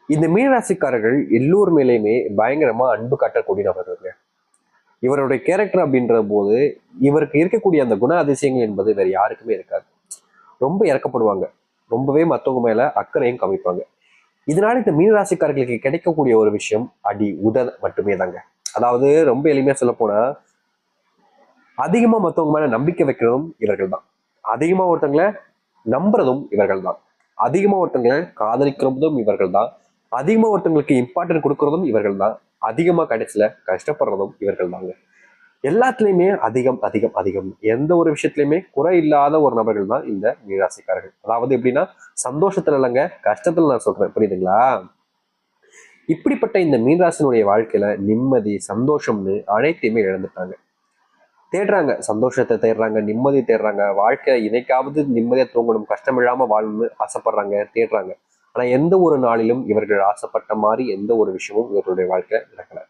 இந்த மீனராசிக்காரர்கள் எல்லோர் மேலேயுமே பயங்கரமா அன்பு காட்டக்கூடிய நபர்கள். இவருடைய கேரக்டர் அப்படின்ற போது இவருக்கு இருக்கக்கூடிய அந்த குண அதிசயங்கள் என்பது வேற யாருக்குமே இருக்காது. ரொம்ப இறக்கப்படுவாங்க, ரொம்பவே மற்றவங்க மேல அக்கறையும் காமிப்பாங்க. இதனால இந்த மீனராசிக்காரர்களுக்கு கிடைக்கக்கூடிய ஒரு விஷயம் அடி உத மட்டுமே தாங்க. அதாவது ரொம்ப எளிமையா சொல்ல போனா, அதிகமா மற்றவங்க மேல நம்பிக்கை வைக்கிறதும் இவர்கள் தான், அதிகமா ஒருத்தங்களை நம்புறதும் இவர்கள் தான், அதிகமா ஒருத்தங்களை காதலிக்கிறதும் இவர்கள் தான், அதிகமா ஒருத்தங்களுக்கு இம்பார்ட்டன்ட் கொடுக்கறதும் இவர்கள் தான், அதிகமா கடைசியில கஷ்டப்படுறதும் இவர்கள் தாங்க. எல்லாத்துலயுமே அதிகம் அதிகம் அதிகம், எந்த ஒரு விஷயத்திலயுமே குறை இல்லாத ஒரு நபர்கள் தான் இந்த மீனராசிக்காரர்கள். அதாவது எப்படின்னா, சந்தோஷத்துல இல்லைங்க, கஷ்டத்துல நான் சொல்றேன், புரியுதுங்களா? இப்படிப்பட்ட இந்த மீனராசினுடைய வாழ்க்கையில நிம்மதி சந்தோஷம்னு அனைத்தையுமே இழந்துட்டாங்க. தேடுறாங்க, சந்தோஷத்தை தேடுறாங்க, நிம்மதி தேடுறாங்க, வாழ்க்கை இதைக்காவது நிம்மதியா தூங்கணும், கஷ்டம் இல்லாம வாழணும்னு ஆசைப்படுறாங்க, தேடுறாங்க. ஆனா எந்த ஒரு நாளிலும் இவர்கள் ஆசைப்பட்ட மாதிரி எந்த ஒரு விஷயமும் இவர்களுடைய வாழ்க்கை நடக்கல.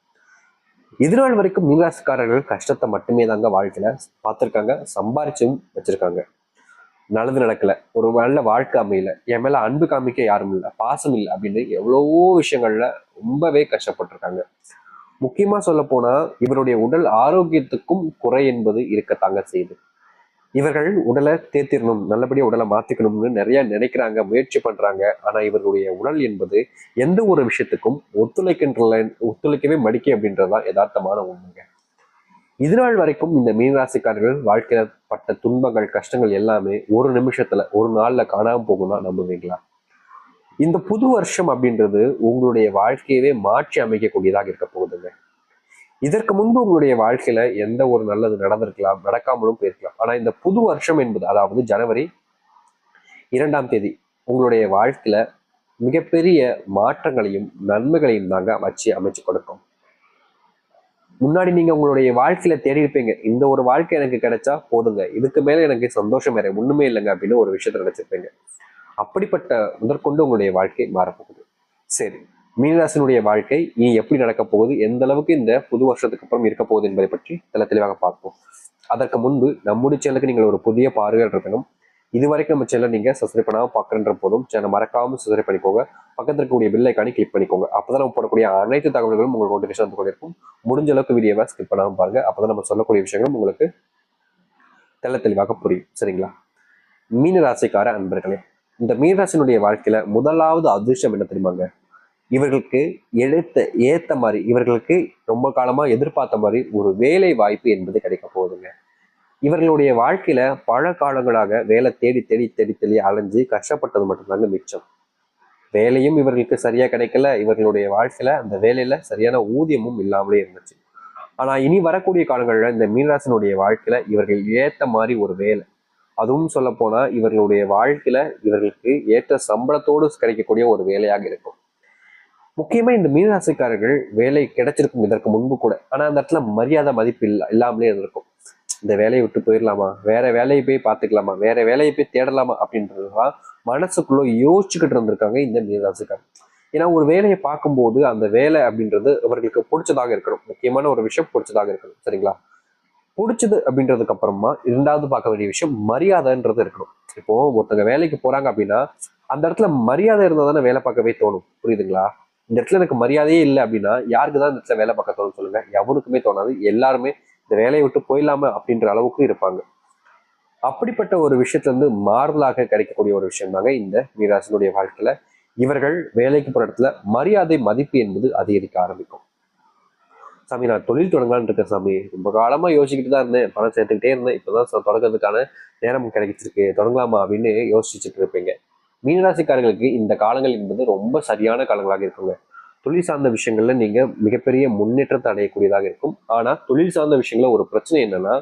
இதுநாள் வரைக்கும் மீனராசிக்காரர்கள் கஷ்டத்தை மட்டுமே தாங்க வாழ்க்கையில பார்த்துருக்காங்க, சம்பாரிச்சும் வச்சிருக்காங்க. நல்லது நடக்கல, ஒரு நல்ல வாழ்க்கை அமையல, என் மேல அன்பு காமிக்க யாரும் இல்லை, பாசம் இல்லை அப்படின்னு எவ்வளவோ விஷயங்கள்ல ரொம்பவே கஷ்டப்பட்டிருக்காங்க. முக்கியமா சொல்ல போனா இவருடைய உடல் ஆரோக்கியத்துக்கும் குறை என்பது இருக்கத்தாங்க செய்யுது. இவர்கள் உடலை தேத்திரணும், நல்லபடியா உடலை மாத்திக்கணும்னு நிறைய நினைக்கிறாங்க, முயற்சி பண்றாங்க. ஆனா இவர்களுடைய உடல் என்பது எந்த ஒரு விஷயத்துக்கும் ஒத்துழைக்கவே மடிக்க அப்படின்றதுதான் யதார்த்தமான உண்மைங்க. இதுநாள் வரைக்கும் இந்த மீனராசிக்காரர்கள் வாழ்க்கையில பட்ட துன்பங்கள் கஷ்டங்கள் எல்லாமே ஒரு நிமிஷத்துல ஒரு நாள்ல காணாம போகும்னா நம்புவீங்களா? இந்த புது வருஷம் அப்படின்றது உங்களுடைய வாழ்க்கையவே மாற்றி அமைக்கக்கூடியதாக இருக்க போகுதுங்க. இதற்கு முன்பு உங்களுடைய வாழ்க்கையில எந்த ஒரு நல்லது நடந்திருக்கலாம், நடக்காமலும் போயிருக்கலாம். ஆனா இந்த புது வருஷம் என்பது, அதாவது ஜனவரி 2ஆம் தேதி உங்களுடைய வாழ்க்கையில மிகப்பெரிய மாற்றங்களையும் நன்மைகளையும் தாங்க வச்சு அமைச்சு கொடுக்கும். முன்னாடி நீங்க உங்களுடைய வாழ்க்கையில தேடி இருப்பீங்க, இந்த ஒரு வாழ்க்கை எனக்கு கிடைச்சா போதுங்க, இதுக்கு மேல எனக்கு சந்தோஷம் வேற ஒண்ணுமே இல்லைங்க அப்படின்னு ஒரு விஷயத்த நினைச்சிருப்பீங்க. அப்படிப்பட்ட முதற்கொண்டு உங்களுடைய வாழ்க்கை மாறப்போகுது. சரி, மீனராசினுடைய வாழ்க்கை இனி எப்படி நடக்க போகுது, எந்த அளவுக்கு இந்த புது வருஷத்துக்கு அப்புறம் இருக்க போகுது என்பதை பற்றி தெளிவாக பார்ப்போம். அதற்கு முன்பு நம்முடைய சேனலுக்கு நீங்கள் ஒரு புதிய பார்வையாளர் இருக்கணும். இதுவரைக்கும் நம்ம சேனல் நீங்க சப்ஸ்கிரைப் பண்ணாம பார்க்கறன்ற போதும் சேனல் மறக்காம சப்ஸ்கிரைப் பண்ணிக்கோங்க. பக்கத்தில் இருக்கக்கூடிய பெல் ஐக்கானை கிளிக் பண்ணிக்கோங்க. அப்பதான் நம்ம போடக்கூடிய அனைத்து தகவல்களும் உங்களுக்கு நோட்டிஃபிகேஷன் வந்து கொண்டிருக்கும். முடிஞ்ச அளவுக்கு வீடியோவை ஸ்கிப் பண்ணாம பாருங்க, அப்பதான் நம்ம சொல்லக்கூடிய விஷயங்களும் உங்களுக்கு தெளிவாக புரியும். சரிங்களா? மீனராசிக்கார அன்பர்களே, இந்த மீனராசினுடைய வாழ்க்கையில முதலாவது அதிர்ஷ்டம் என்ன தெரியுமாங்க? இவர்களுக்கு ஏத்த மாதிரி, இவர்களுக்கு ரொம்ப காலமா எதிர்பார்த்த மாதிரி ஒரு வேலை வாய்ப்பு என்பது கிடைக்க போகுதுங்க. இவர்களுடைய வாழ்க்கையில பல காலங்களாக வேலை தேடி தேடி தேடி தேடி அலைஞ்சு கஷ்டப்பட்டது மட்டும்தாங்க மிச்சம். வேலையும் இவர்களுக்கு சரியா கிடைக்கல, இவர்களுடைய வாழ்க்கையில அந்த வேலையில சரியான ஊதியமும் இல்லாமலே இருந்துச்சு. ஆனா இனி வரக்கூடிய காலங்கள்ல இந்த மீனராசினுடைய வாழ்க்கையில இவர்கள் ஏத்த மாதிரி ஒரு வேலை, அதுவும் சொல்ல போனா இவர்களுடைய வாழ்க்கையில இவர்களுக்கு ஏற்ற சம்பளத்தோடு கிடைக்கக்கூடிய ஒரு வேலையாக இருக்கும். முக்கியமா இந்த மீனராசிக்காரர்கள் வேலை கிடைச்சிருக்கும் இதற்கு முன்பு கூட, ஆனா அந்த இடத்துல மரியாதை மதிப்பு இல்லாமலே இருந்திருக்கும். இந்த வேலையை விட்டு போயிடலாமா, வேற வேலையை போய் பார்த்துக்கலாமா, வேற வேலையை போய் தேடலாமா அப்படின்றதுதான் மனசுக்குள்ள யோசிச்சுக்கிட்டு இருந்திருக்காங்க இந்த மீனராசிக்காரர். ஏன்னா ஒரு வேலையை பார்க்கும்போது அந்த வேலை அப்படின்றது அவர்களுக்கு பிடிச்சதாக இருக்கணும், முக்கியமான ஒரு விஷயம் பிடிச்சதாக இருக்கணும். சரிங்களா? பிடிச்சது அப்படின்றதுக்கு அப்புறமா இரண்டாவது பார்க்க வேண்டிய விஷயம் மரியாதைன்றது இருக்கணும். இப்போ ஒருத்தங்க வேலைக்கு போறாங்க அப்படின்னா அந்த இடத்துல மரியாதை இருந்தால் தானே வேலை பார்க்கவே தோணும். புரியுதுங்களா? இந்த இடத்துல எனக்கு மரியாதையே இல்லை அப்படின்னா யாருக்கு தான் இந்த இடத்துல வேலை பார்க்க தோணும் சொல்லுங்க? எவனுக்குமே தோணாது. எல்லாருமே இந்த வேலையை விட்டு போயிடலாம அப்படின்ற அளவுக்கு இருப்பாங்க. அப்படிப்பட்ட ஒரு விஷயத்துல இருந்து மாறுதலாக கிடைக்கக்கூடிய ஒரு விஷயம் தாங்க இந்த மீனராசினுடைய வாழ்க்கையில. இவர்கள் வேலைக்கு போற இடத்துல மரியாதை மதிப்பு என்பது அதிகரிக்க ஆரம்பிக்கும். சாமி, நான் தொழில் தொடங்கலான்னு இருக்கேன் சாமி, ரொம்ப காலமா யோசிச்சுக்கிட்டு தான் இருந்தேன், பணம் சேர்த்துக்கிட்டே இருந்தேன், இப்பதான் தொடங்குறதுக்கான நேரம் கிடைச்சிருக்கு, தொடங்கலாமா அப்படின்னு யோசிச்சுட்டு இருப்பீங்க. மீனராசிக்காரர்களுக்கு இந்த காலங்கள் என்பது ரொம்ப சரியான காலங்களாக இருக்குங்க. தொழில் சார்ந்த விஷயங்கள்ல நீங்க மிகப்பெரிய முன்னேற்றத்தை அடையக்கூடியதாக இருக்கும். ஆனா தொழில் சார்ந்த விஷயங்கள ஒரு பிரச்சனை என்னன்னா,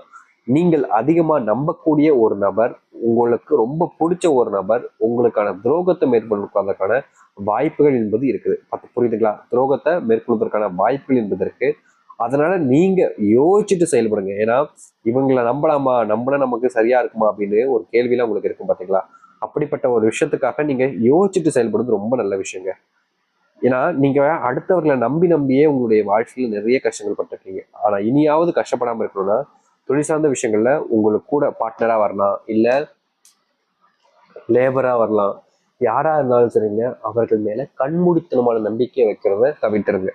நீங்கள் அதிகமா நம்பக்கூடிய ஒரு நபர், உங்களுக்கு ரொம்ப பிடிச்ச ஒரு நபர் உங்களுக்கான துரோகத்தை மேற்கொள்வதற்கான வாய்ப்புகள் என்பது இருக்குது. புரியுதுங்களா? துரோகத்தை மேற்கொள்வதற்கான வாய்ப்புகள் என்பது இருக்கு. அதனால நீங்க யோசிச்சுட்டு செயல்படுங்க. ஏன்னா இவங்களை நம்பலாமா, நம்பினா நமக்கு சரியா இருக்குமா அப்படின்னு ஒரு கேள்வியெல்லாம் உங்களுக்கு இருக்கும் பாத்தீங்களா? அப்படிப்பட்ட ஒரு விஷயத்துக்காக நீங்க யோசிச்சுட்டு செயல்படுறது ரொம்ப நல்ல விஷயங்க. ஏன்னா நீங்க அடுத்தவர்களை நம்பி நம்பியே உங்களுடைய வாழ்க்கையில நிறைய கஷ்டங்கள் பட்டிருக்கீங்க. ஆனா இனியாவது கஷ்டப்படாம இருக்கணும்னா தொழில் சார்ந்த விஷயங்கள்ல உங்களுக்கு கூட பார்ட்னரா வரலாம், இல்ல லேபரா வரலாம், யாரா இருந்தாலும் சரிங்க, அவர்கள் மேல கண்மூடித்தனமான நம்பிக்கையை வைக்கிறத தவிர்த்துருங்க.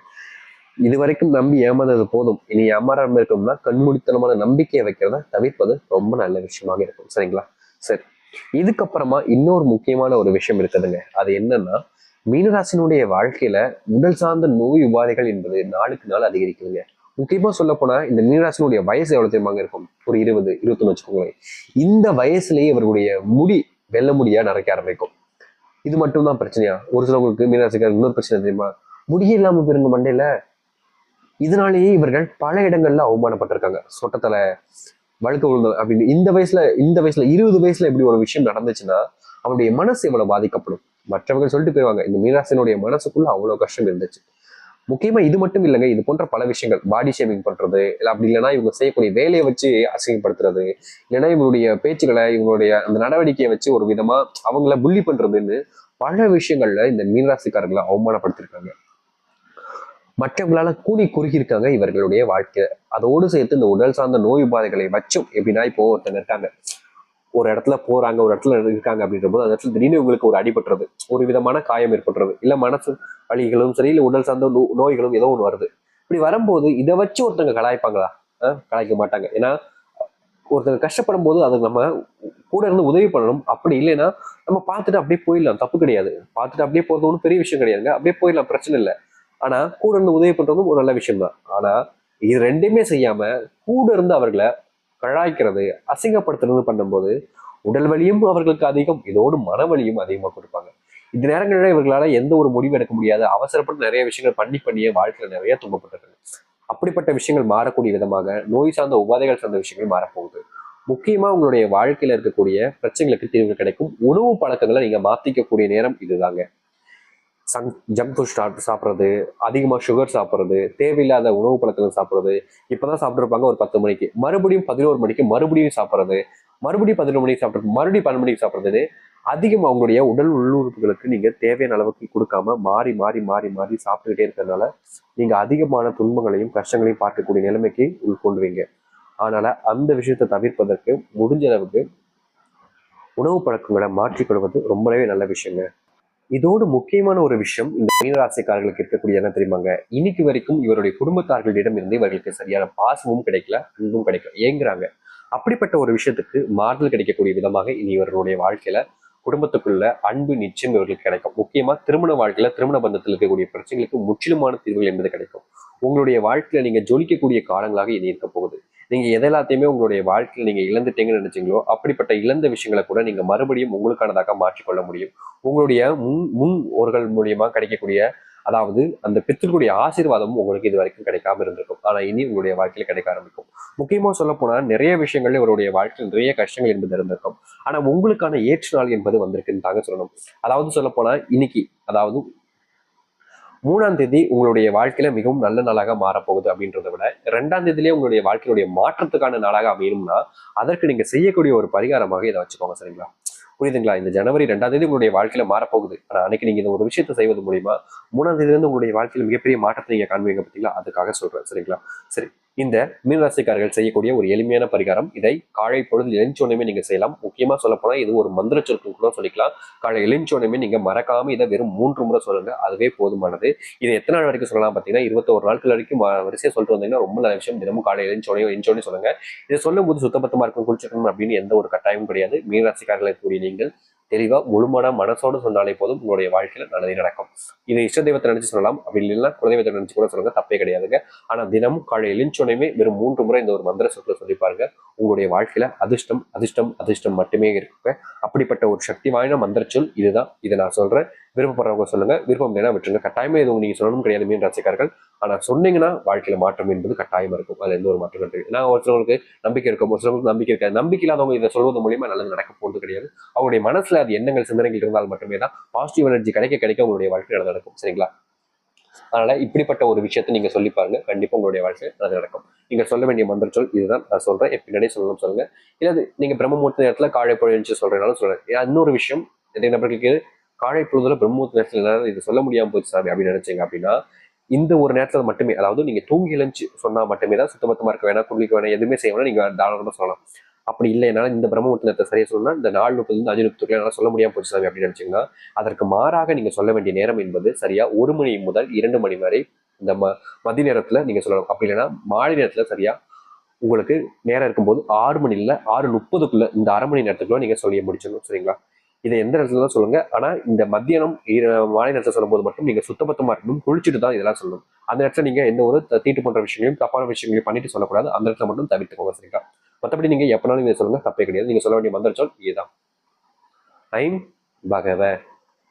இது வரைக்கும் நம்பி ஏமாந்தது போதும், இனி ஏமாறாம இருக்கணும்னா கண்மூடித்தனமான நம்பிக்கையை வைக்கிறத தவிர்ப்பது ரொம்ப நல்ல விஷயமாக இருக்கும். சரிங்களா? சரி, இதுக்கப்புறமா இன்னொரு முக்கியமான ஒரு விஷயம் இருக்குதுங்க. அது என்னன்னா, மீனராசினுடைய வாழ்க்கையில உடல் சார்ந்த நோய் உபாதைகள் என்பது நாளுக்கு நாள் அதிகரிக்குதுங்க. முக்கியமா சொல்ல போனா இந்த மீனராசினுடைய வயசு எவ்வளவு தெரியுமாங்க இருக்கும்? ஒரு 20, 21 வச்சுக்கோங்களேன். இந்த வயசுலயே இவர்களுடைய முடி வெள்ள முடியா நரைக்க ஆரம்பிக்கும். இது மட்டும்தான் பிரச்சனையா? ஒரு சிலவங்களுக்கு மீனராசிக்காரர் இன்னொரு பிரச்சனை தெரியுமா? முடியே இல்லாம போயிருங்க மண்டையில. இதனாலேயே இவர்கள் பல இடங்கள்ல அவமானப்பட்டிருக்காங்க. சொட்டத்தலை, வழுக்க விழுந்த அப்படின்னு. இந்த வயசுல 20 வயசுல இப்படி ஒரு விஷயம் நடந்துச்சுன்னா அவனுடைய மனசு எவ்வளவு பாதிக்கப்படும். மற்றவர்கள் சொல்லிட்டு போயிருவாங்க, இந்த மீனாசினுடைய மனசுக்குள்ள அவ்வளவு கஷ்டம் இருந்துச்சு. முக்கியமா இது மட்டும் இல்லைங்க, இது போன்ற பல விஷயங்கள், பாடி ஷேமிங் பண்றது, இல்லை அப்படி இல்லைன்னா இவங்க செய்யக்கூடிய வேலையை வச்சு அசிங்கப்படுத்துறது, இல்லைன்னா இவங்களுடைய பேச்சுக்களை, இவங்களுடைய அந்த நடவடிக்கையை வச்சு ஒரு விதமா அவங்கள புள்ளி பண்றதுன்னு பல விஷயங்கள்ல இந்த மீனராசிக்காரர்களை அவமானப்படுத்திருக்காங்க. மற்றவங்களால கூடி குறுகியிருக்காங்க இவர்களுடைய வாழ்க்கை. அதோடு சேர்த்து இந்த உடல் சார்ந்த நோய் உபாதைகளை வச்சும், எப்படின்னா இப்போ ஒருத்தங்க இருக்காங்க, ஒரு இடத்துல போறாங்க, ஒரு இடத்துல இருக்காங்க அப்படின்ற போது அந்த இடத்துல திடீர்னு உங்களுக்கு ஒரு அடிபட்டுறது, ஒரு விதமான காயம் ஏற்படுறது, இல்ல மனசு வலிகளும் சரி, இல்ல உடல் சார்ந்த நோய்களும் ஏதோ ஒன்று வருது. இப்படி வரும்போது இதை வச்சு ஒருத்தங்க கலாய்ப்பாங்களா? கலாய்க்க மாட்டாங்க. ஏன்னா ஒருத்தங்க கஷ்டப்படும் போது அதுக்கு நம்ம கூட இருந்து உதவி பண்ணணும். அப்படி இல்லைன்னா நம்ம பார்த்துட்டு அப்படியே போயிடலாம், தப்பு கிடையாது. பார்த்துட்டு அப்படியே போறது ஒன்றும் பெரிய விஷயம் கிடையாதுங்க, அப்படியே போயிடலாம், பிரச்சனை இல்லை. ஆனா கூட இருந்து உதவி பண்றதும் ஒரு நல்ல விஷயம் தான். ஆனா இது ரெண்டுமே செய்யாம கூட இருந்து அவர்களை கழாய்க்கிறது, அசிங்கப்படுத்துறது பண்ணும்போது உடல் வலியும் அவர்களுக்கு அதிகம், இதோடு மனவலியும் அதிகமா கொடுப்பாங்க. இந்த நேரங்களில் இவர்களால எந்த ஒரு முடிவு எடுக்க முடியாது, அவசரப்பட்டு நிறைய விஷயங்கள் பண்ணியே வாழ்க்கையில நிறைய துன்பப்பட்டிருக்காங்க. அப்படிப்பட்ட விஷயங்கள் மாறக்கூடிய விதமாக நோய் சார்ந்த உபாதைகள் சார்ந்த விஷயங்கள் மாறப்போகுது. முக்கியமா உங்களுடைய வாழ்க்கையில இருக்கக்கூடிய பிரச்சனைகளுக்கு தீர்வு கிடைக்கும். உணவு பழக்கங்களை நீங்க மாத்திக்கக்கூடிய நேரம் இதுதாங்க. ஜங்க் ஃபுட் சாப்பிட்றது, அதிகமாக சுகர் சாப்பிட்றது, தேவையில்லாத உணவு பழக்கங்கள் சாப்பிட்றது, இப்போதான் சாப்பிட்ருப்பாங்க ஒரு 10 மணிக்கு, மறுபடியும் 11 மணிக்கு மறுபடியும் சாப்பிட்றது, மறுபடியும் 11 மணிக்கு சாப்பிட்றது, மறுபடியும் 12 மணிக்கு சாப்பிட்றது, அதிகமாக அவங்களுடைய உடல் உள்ளுறுப்புகளுக்கு நீங்க தேவையான அளவுக்கு கொடுக்காம மாறி மாறி மாறி மாறி சாப்பிட்டுக்கிட்டே இருக்கிறதுனால நீங்க அதிகமான துன்பங்களையும் கஷ்டங்களையும் பார்க்கக்கூடிய நிலைமைக்கு உள்கொண்டுவீங்க. அதனால அந்த விஷயத்தை தவிர்ப்பதற்கு முடிஞ்ச அளவுக்கு உணவு பழக்கங்களை மாற்றிக்கொள்வது ரொம்பவே நல்ல விஷயங்க. இதோடு முக்கியமான ஒரு விஷயம் இந்த மீனராசிக்காரர்களுக்கு இருக்கக்கூடிய என்ன தெரியுமாங்க? இன்னைக்கு வரைக்கும் இவருடைய குடும்பத்தார்களிடம் இருந்து இவர்களுக்கு சரியான பாசமும் கிடைக்கல, அன்பும் கிடைக்கல, ஏங்குறாங்க. அப்படிப்பட்ட ஒரு விஷயத்துக்கு மாறுதல் கிடைக்கக்கூடிய விதமாக இனி இவர்களுடைய வாழ்க்கையில குடும்பத்துக்குள்ள அன்பு நிச்சயம் இவர்களுக்கு கிடைக்கும். முக்கியமா திருமண வாழ்க்கையில, திருமண பந்தத்தில் இருக்கக்கூடிய பிரச்சனைகளுக்கு முற்றிலுமான தீர்வுகள் என்பது கிடைக்கும். உங்களுடைய வாழ்க்கையில நீங்க ஜொலிக்கக்கூடிய காலங்களாக இனி இருக்க போகுது. நீங்க எதெல்லாத்தையுமே உங்களுடைய வாழ்க்கையில் நீங்க இழந்துட்டீங்கன்னு நினைச்சீங்களோ அப்படிப்பட்ட இழந்த விஷயங்களை கூட நீங்க மறுபடியும் உங்களுக்கானதாக மாற்றிக்கொள்ள முடியும். உங்களுடைய முன்னோர்கள் மூலியமா கிடைக்கக்கூடிய, அதாவது அந்த பித்தர்களுடைய ஆசீர்வாதமும் உங்களுக்கு இது வரைக்கும் கிடைக்காம இருந்திருக்கும். ஆனா இனி உங்களுடைய வாழ்க்கையில கிடைக்க ஆரம்பிக்கும். முக்கியமா சொல்ல போனா நிறைய விஷயங்கள்ல இவருடைய வாழ்க்கையில் நிறைய கஷ்டங்கள் என்பது இருந்திருக்கும். ஆனா உங்களுக்கான ஏற்ற நாள் என்பது வந்திருக்குன்னு தாங்க சொல்லணும். அதாவது சொல்ல போனா இன்னைக்கு, அதாவது 3ஆம் தேதி உங்களுடைய வாழ்க்கையில மிகவும் நல்ல நாளாக மாறப்போகுது அப்படின்றத விட 2ஆம் தேதியிலேயே உங்களுடைய வாழ்க்கையுடைய மாற்றத்துக்கான நாளாக அமையணும்னா அதற்கு நீங்க செய்யக்கூடிய ஒரு பரிகாரமாக இதை வச்சுக்கோங்க. சரிங்களா? புரியுதுங்களா? இந்த ஜனவரி 2ஆம் தேதி உங்களுடைய வாழ்க்கையில மாறப்போகுது. ஆனா அன்னைக்கு நீங்க இந்த ஒரு விஷயத்தை செய்வது மூலியமா 3ஆம் தேதியில இருந்து உங்களுடைய வாழ்க்கையில மிகப்பெரிய மாற்றத்தை நீங்க காண்பீங்க பார்த்தீங்களா? அதுக்காக சொல்றேன். சரிங்களா? சரி, இந்த மீனராசிக்காரர்கள் செய்யக்கூடிய ஒரு எளிமையான பரிகாரம். இதை காலை பொழுது எழுந்தோடனே நீங்க செய்யலாம். முக்கியமா சொல்ல போனா இது ஒரு மந்திர சொற்கள் கூட சொல்லிக்கலாம். காலை எழுந்தோடனே நீங்க மறக்காம இதை வெறும் 3 முறை சொல்லுங்க, அதுவே போதுமானது. இதை எத்தனை நாள் வரைக்கும் சொல்லலாம் பார்த்தீங்கன்னா 21 நாட்கள் வரைக்கும் வரிசையா சொல்லிட்டு வந்தீங்கன்னா ரொம்ப நல்ல விஷயம். தினமும் காலை எழுந்தோடனே சொல்லுங்க. இதை சொல்லும் போது சுத்தபத்தமா இருக்கும், குளிச்சிருக்கணும் அப்படின்னு எந்த ஒரு கட்டாயமும் கிடையாது. மீனராசிக்காரர்களை கூடிய நீங்கள் தெளிவா முழுமான மனசோடு சொன்னாலே போதும், உங்களுடைய வாழ்க்கையில நல்லதே நடக்கும். இதை இஷ்ட தெய்வத்தை நினைச்சு சொல்லலாம், அப்படி இல்லைன்னா குலதெய்வத்தை நினைச்சு கூட சொல்லுங்க, தப்பே கிடையாதுங்க. ஆனா தினமும் காலை எழுந்தோடனே வெறும் 3 முறை இந்த ஒரு மந்திர சொற்களை சொல்லி பாருங்க. உங்களுடைய வாழ்க்கையில அதிர்ஷ்டம் அதிர்ஷ்டம் அதிர்ஷ்டம் மட்டுமே இருக்குங்க. அப்படிப்பட்ட ஒரு சக்தி வாய்ந்த மந்திர சொல் இதுதான். இதை நான் சொல்றேன். விருப்பப்படுறவங்க சொல்லுங்க, விருப்பம் இல்லைன்னா விட்டுருங்க. கட்டாயமே எதுவும் நீங்க சொல்லணும் கிடையாது மீன் ராசிக்காரர்கள். ஆனா சொன்னீங்கன்னா வாழ்க்கையில மாற்றம் என்பது கட்டாயமா இருக்கும். அதுல எந்த ஒரு மாற்றம் கிடையாது. நான் ஒருத்தவங்களுக்கு நம்பிக்கை இருக்கும், ஒரு சிலருக்கு நம்பிக்கை இருக்காது. நம்பிக்கை இல்லாதவங்க இதை சொல்வது மூலியமா நல்லது நடக்க போறது கிடையாது. அவங்களுடைய மனசுல அது எண்ணங்கள் சிந்தனைகள் இருந்தால் மட்டுமே தான் பாசிட்டிவ் எனர்ஜி கிடைக்க கிடைக்க உங்களுடைய வாழ்க்கை நடக்கும். சரிங்களா? அதனால இப்படிப்பட்ட ஒரு விஷயத்தை நீங்க சொல்லி பாருங்க, கண்டிப்பா உங்களுடைய வாழ்க்கை அது நடக்கும். நீங்க சொல்ல வேண்டிய மந்திர சொல் இதுதான். நான் சொல்றேன், பின்னாடியே சொல்லணும் சொல்லுங்க. இல்லது நீங்க பிரம்மமுகூர்த்த நேரத்துல காலை பொழுது சொல்றேனாலும் சொல்றேன். இன்னொரு விஷயம், நிறைய நபர்களுக்கு காலை பொழுதுல பிரம்மமுகூர்த்த நேரத்துல இது சொல்ல முடியாம போச்சு சாமி அப்படின்னு நினைச்சீங்க அப்படின்னா, இந்த ஒரு நேரத்துல மட்டுமே, அதாவது நீங்க தூங்கி எழுந்து சொன்னா மட்டுமே தான், சுத்தமத்தமா இருக்க வேணாம், குளிக்க வேணாம், எதுவுமே செய்ய வேணாம், நீங்க தாராளமா சொல்லலாம். அப்படி இல்லை என்னால் இந்த பிரம்ம முகூர்த்தத்தை சரியா சொல்லணும்னா இந்த 4:30 5 30 என்னால் சொல்ல முடியாம போச்சு சாமி அப்படின்னு நினைச்சீங்கன்னா, அதற்கு மாறாக நீங்க சொல்ல வேண்டிய நேரம் என்பது சரியா 1 மணி முதல் 2 மணி வரை இந்த மதிய நேரத்துல நீங்க சொல்லணும். அப்படி இல்லைன்னா மாலை நேரத்துல சரியா உங்களுக்கு நேரம் இருக்கும்போது 6 மணி இல்ல 6:30 இந்த அரை மணி நேரத்துக்குள்ள நீங்க சொல்லி முடிச்சிடணும். சரிங்களா? இதை எந்த நேரத்துல தான் சொல்லுங்க. ஆனா இந்த மத்தியானம் மாலை நேரத்துல சொல்லும் போது மட்டும் நீங்க சுத்தபத்தமா இருக்கணும், குளிச்சுட்டு தான் இதெல்லாம் சொல்லணும். அந்த இடத்துல நீங்க எந்த ஒரு தீட்டு போன்ற விஷயங்களையும் தப்பான விஷயங்களையும் பண்ணிட்டு சொல்லக்கூடாது. அந்த இடத்துல மட்டும் தவிர்த்துக்கோங்க. சரிங்களா? மற்றபடி நீங்க எப்பனாலும் நீங்க சொல்லுங்க, தப்பே கிடையாது. நீங்க சொல்ல வேண்டிய மந்திர சொல் இதுதான். ஐம் பகவ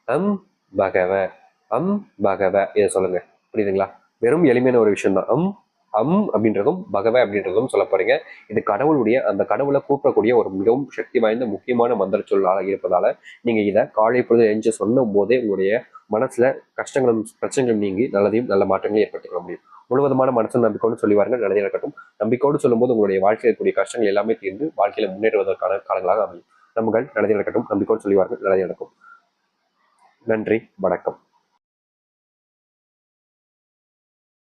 அம் பகவ அம் பகவ இதை சொல்லுங்க. புரியுதுங்களா? வெறும் எளிமையான ஒரு விஷயம் தான். அம் அப்படின்றதும் பகவ அப்படின்றதும் சொல்ல போறீங்க. இது கடவுளுடைய அந்த கடவுளை கூப்பிடக்கூடிய ஒரு மிகவும் சக்தி வாய்ந்த முக்கியமான மந்திர சொல்லாக இருப்பதால நீங்க இதை காலை பொழுது எழுந்து சொல்லும் போதே உங்களுடைய மனசுல கஷ்டங்களும் பிரச்சனைகளும் நீங்கி நல்லதையும் நல்ல மாற்றங்களையும் ஏற்படுத்திக்க முடியும். முழுவதுமான மனசு நம்பிக்கையோடு சொல்லி வாருங்கள், நல்லதே நடக்கட்டும். நம்பிக்கையோடு சொல்லும்போது உங்களுடைய வாழ்க்கையில் இருக்கக்கூடிய கஷ்டங்கள் எல்லாமே தீர்ந்து வாழ்க்கையில முன்னேறுவதற்கான காலங்களாக அமையும். நம்புகள், நல்லதே நடக்கட்டும். நம்பிக்கையோடு சொல்லி வாருங்கள், நல்லதே நடக்கும். நன்றி, வணக்கம்.